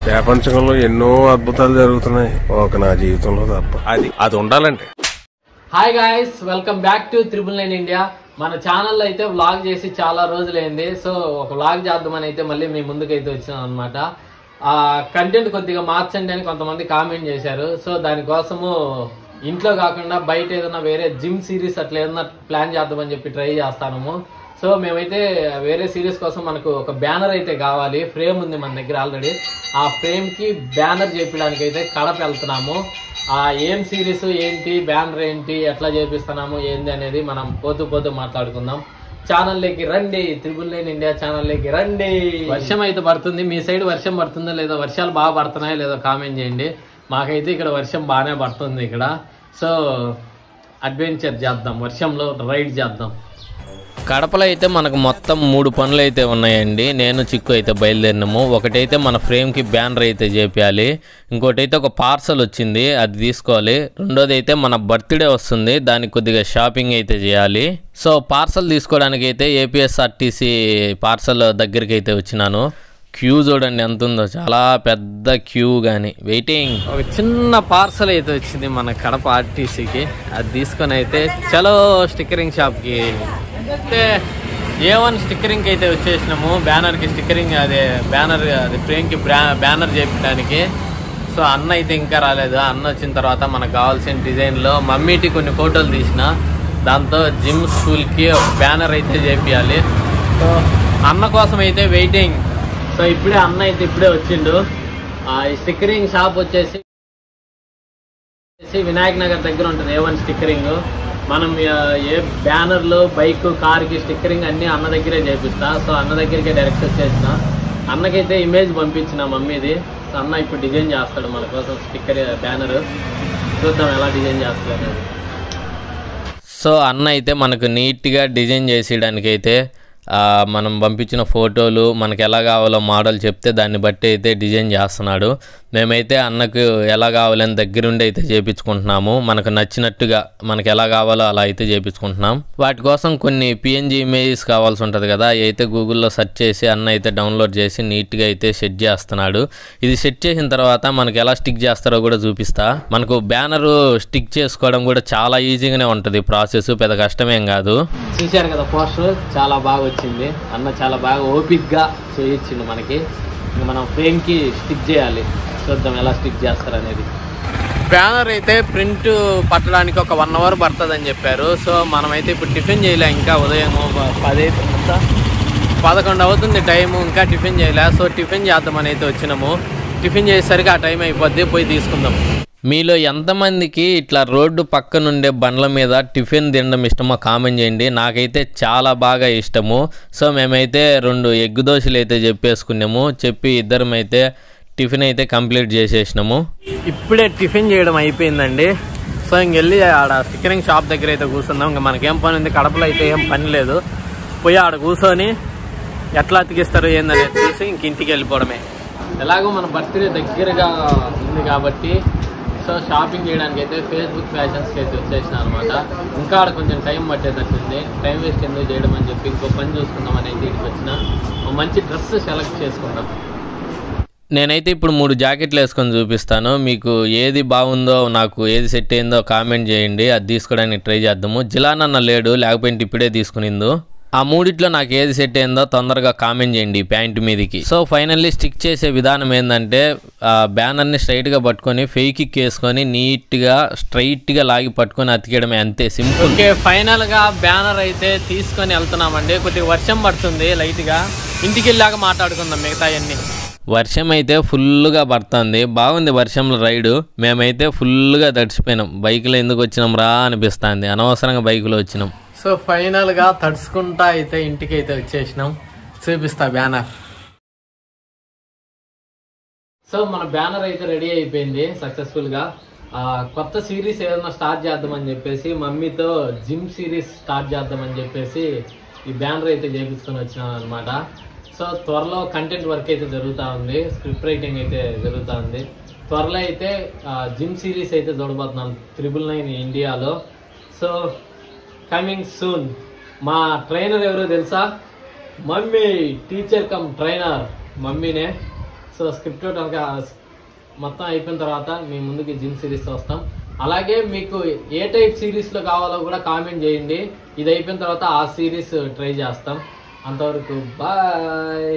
ప్రపంచంలో ఎన్నో అద్భుతాలు జరుగుతున్నాయి, ఒక నా జీవితంలో తప్ప. అది ఉండాలంటే. Hi guys, welcome back to 999 India. మన ఛానల్లో అయితే వ్లాగ్ చేసి చాలా రోజులైంది. సో ఒక వ్లాగ్ చేద్దామని అయితే మళ్ళీ మీ ముందుకైతే వచ్చాను అనమాట. ఆ కంటెంట్ కొద్దిగా మార్చండి అని కొంతమంది కామెంట్ చేశారు. సో దానికోసము ఇంట్లో కాకుండా బయట ఏదైనా వేరే జిమ్ సిరీస్ అట్లా ఏదైనా ప్లాన్ చేద్దామని చెప్పి ట్రై చేస్తాము. సో మేమైతే వేరే సిరీస్ కోసం మనకు ఒక బ్యానర్ అయితే కావాలి. ఫ్రేమ్ ఉంది మన దగ్గర ఆల్రెడీ. ఆ ఫ్రేమ్ కి బ్యానర్ చేపించడానికి అయితే కడప వెళ్తున్నాము. ఆ ఏం సిరీస్ ఏంటి, బ్యానర్ ఏంటి, ఎట్లా చేపిస్తున్నాము ఏంది అనేది మనం పోతూ మాట్లాడుకుందాం. ఛానల్లోకి రండి, 999 ఇండియా ఛానల్లోకి రండి. వర్షం అయితే పడుతుంది. మీ సైడ్ వర్షం పడుతుందో లేదో, వర్షాలు బాగా పడుతున్నాయో లేదో కామెంట్ చేయండి. మాకైతే ఇక్కడ వర్షం బాగానే పడుతుంది ఇక్కడ. సో అడ్వెంచర్ చేద్దాం, వర్షంలో రైడ్ చేద్దాం. కడపలో అయితే మనకు మొత్తం 3 పనులు అయితే ఉన్నాయండి. నేను చిక్కు అయితే బయలుదేరినాము. ఒకటైతే మన ఫ్రేమ్కి బ్యానర్ అయితే చేపించాలి, ఇంకోటైతే ఒక పార్సల్ వచ్చింది అది తీసుకోవాలి, రెండోది అయితే మన బర్త్డే వస్తుంది దానికి కొద్దిగా షాపింగ్ అయితే చేయాలి. సో పార్సల్ తీసుకోవడానికి అయితే ఏపీఎస్ఆర్టీసీ పార్సల్ దగ్గరికి అయితే వచ్చినాను. క్యూ చూడండి ఎంత ఉందో, చాలా పెద్ద క్యూ. కానీ వెయిటింగ్. ఒక చిన్న పార్సల్ అయితే వచ్చింది మన కడప ఆర్టీసీకి. అది తీసుకొని అయితే చలో స్టిక్కరింగ్ షాప్కి అయితే A1 స్టిక్కరింగ్ అయితే వచ్చేసినాము. బ్యానర్కి స్టిక్కరింగ్, అదే బ్యానర్, అది ఫ్రేమ్కి బ్యానర్ చేపించడానికి. సో అన్న అయితే ఇంకా రాలేదు. అన్న వచ్చిన తర్వాత మనకు కావాల్సిన డిజైన్లో మమ్మీటి కొన్ని ఫోటోలు తీసిన, దాంతో జిమ్ స్కూల్కి ఒక బ్యానర్ అయితే చేపించాలి. సో అన్న కోసం అయితే వెయిటింగ్. సో ఇప్పుడే అన్న అయితే ఇప్పుడే వచ్చిండు. ఈ స్టిక్కరింగ్ షాప్ వచ్చేసి వినాయక్ నగర్ దగ్గర ఉంటుంది. A1 stickering. మనం ఏ బ్యానర్లు, బైక్, కార్కి స్టిక్కరింగ్ అన్ని అన్న దగ్గరే చేపిస్తా. సో అన్న దగ్గరికే డైరెక్ట్ వచ్చేసిన. అన్నకైతే ఇమేజ్ పంపించిన మమ్మీది. సో అన్న ఇప్పుడు డిజైన్ చేస్తాడు మన కోసం స్టిక్కర్ బ్యానర్. చూద్దాం ఎలా డిజైన్ చేస్తాడు. సో అన్న అయితే మనకు నీట్గా డిజైన్ చేసేయడానికి అయితే మనం పంపించిన ఫోటోలు మనకు ఎలా కావాలో మోడల్ చెప్తే దాన్ని బట్టి అయితే డిజైన్ చేస్తున్నాడు. మేమైతే అన్నకు ఎలా కావాలని దగ్గరుండి అయితే చేయించుకుంటున్నాము. మనకు నచ్చినట్టుగా మనకు ఎలా కావాలో అలా అయితే చేయించుకుంటున్నాం. వాటి కోసం కొన్ని PNG ఇమేజెస్ కావాల్సి ఉంటుంది కదా, అయితే గూగుల్లో సెర్చ్ చేసి అన్న అయితే డౌన్లోడ్ చేసి నీట్గా అయితే సెట్ చేస్తున్నాడు. ఇది సెట్ చేసిన తర్వాత మనకు ఎలా స్టిక్ చేస్తారో కూడా చూపిస్తా. మనకు బ్యానరు స్టిక్ చేసుకోవడం కూడా చాలా ఈజీగానే ఉంటుంది ప్రాసెస్, పెద్ద కష్టమేం కాదు. చూశారు కదా పోస్టర్, చాలా బాగా వచ్చింది. అన్న చాలా బాగా ఓపిక్గా చేయించిండు మనకి. ఇంకా మనం ఫ్రేమ్కి స్టిక్ చేయాలి. చూద్దాం ఎలా స్టిక్ చేస్తారనేది. బ్యానర్ అయితే ప్రింట్ పట్టడానికి ఒక 1 అవర్ పడుతుంది అని చెప్పారు. సో మనమైతే ఇప్పుడు టిఫిన్ చేయలే, ఇంకా ఉదయం 11 అవుతుంది టైము, ఇంకా టిఫిన్ చేయలే. సో టిఫిన్ చేద్దామని అయితే వచ్చినాము. టిఫిన్ చేసేసరికి ఆ టైం అయిపోద్ది, పోయి తీసుకుందాం. మీలో ఎంతమందికి ఇట్లా రోడ్డు పక్కనుండే బండ్ల మీద టిఫిన్ తినడం ఇష్టమో కామెంట్ చేయండి. నాకైతే చాలా బాగా ఇష్టము. సో మేమైతే 2 ఎగ్ దోశలు అయితే చెప్పేసుకున్నాము. చెప్పి ఇద్దరం అయితే టిఫిన్ అయితే కంప్లీట్ చేసేసినాము. ఇప్పుడే టిఫిన్ చేయడం అయిపోయిందండి. సో ఇంకెళ్ళి ఆడ స్టిక్కరింగ్ షాప్ దగ్గర అయితే కూర్చుందాం. ఇంకా మనకేం పని ఉంది, కడపలో అయితే ఏం పని లేదు. పోయి ఆడ కూర్చొని ఎట్లా అతికిస్తారు ఏందనేది చూసి ఇంక ఇంటికి వెళ్ళిపోవడమే. ఎలాగో మన బర్త్డే దగ్గరగా ఉంది కాబట్టి సో షాపింగ్ చేయడానికి అయితే ఫేస్బుక్ ఫ్యాషన్స్కి అయితే వచ్చేసిన అనమాట. ఇంకా ఆడ కొంచెం టైం పట్టేటట్టుంది. టైం వేస్ట్ ఎందుకు చేయడం అని చెప్పి ఇంకో పని చూసుకుందాం అని అయితే ఇక్కడికి వచ్చిన. మంచి డ్రెస్ సెలెక్ట్ చేసుకుందాం. నేనైతే ఇప్పుడు 3 జాకెట్లు వేసుకొని చూపిస్తాను. మీకు ఏది బాగుందో, నాకు ఏది సెట్ అయిందో కామెంట్ చేయండి. అది తీసుకోవడానికి ట్రై చేద్దాము. జిలానన్న లేడు, లేకపోతే ఇప్పుడే తీసుకునిందు. ఆ 3 నాకు ఏది సెట్ అయిందో తొందరగా కామెంట్ చేయండి ప్యాంటు మీదకి. సో ఫైనల్లీ స్టిక్ చేసే విధానం ఏంటంటే బ్యానర్ని స్ట్రైట్గా పట్టుకొని ఫెయికిక్ వేసుకొని నీట్గా స్ట్రైట్గా లాగి పట్టుకొని అతికేయడమే, అంతే సింపుల్. ఓకే, ఫైనల్గా బ్యానర్ అయితే తీసుకొని వెళ్తున్నామండి. కొద్దిగా వర్షం పడుతుంది లైట్గా. ఇంటికి వెళ్ళాక మాట్లాడుకుందాం మిగతా అన్నీ. వర్షం అయితే ఫుల్గా పడుతుంది. బాగుంది వర్షంలో రైడు. మేమైతే ఫుల్గా తడిచిపోయినాం. బైక్లో ఎందుకు వచ్చినాం రా అనిపిస్తుంది, అనవసరంగా బైక్లో వచ్చినాం. సో ఫైనల్గా తడుచుకుంటా అయితే ఇంటికి అయితే వచ్చేసినాం. చూపిస్తా బ్యానర్. సో మన బ్యానర్ అయితే రెడీ అయిపోయింది సక్సెస్ఫుల్గా. కొత్త సిరీస్ ఏదైనా స్టార్ట్ చేద్దామని చెప్పేసి మమ్మీతో జిమ్ సిరీస్ స్టార్ట్ చేద్దామని చెప్పేసి ఈ బ్యానర్ అయితే చేయించుకొని వచ్చినాం అనమాట. సో త్వరలో కంటెంట్ వర్క్ అయితే జరుగుతూ ఉంది, స్క్రిప్ట్ రైటింగ్ అయితే జరుగుతూ ఉంది. త్వరలో అయితే జిమ్ సిరీస్ అయితే చూడబోతున్నాం 999 ఇండియాలో. So coming soon. మా ట్రైనర్ ఎవరో తెలుసా? మమ్మీ, టీచర్ కమ్ ట్రైనర్ మమ్మీనే. సో స్క్రిప్ట్ కనుక మొత్తం అయిపోయిన తర్వాత మీ ముందుకి జిమ్ సిరీస్ వస్తాం. అలాగే మీకు ఏ టైప్ సిరీస్లో కావాలో కూడా కామెంట్ చేయండి. ఇది అయిపోయిన తర్వాత ఆ సిరీస్ ట్రై చేస్తాం. అంతవరకు బాయ్.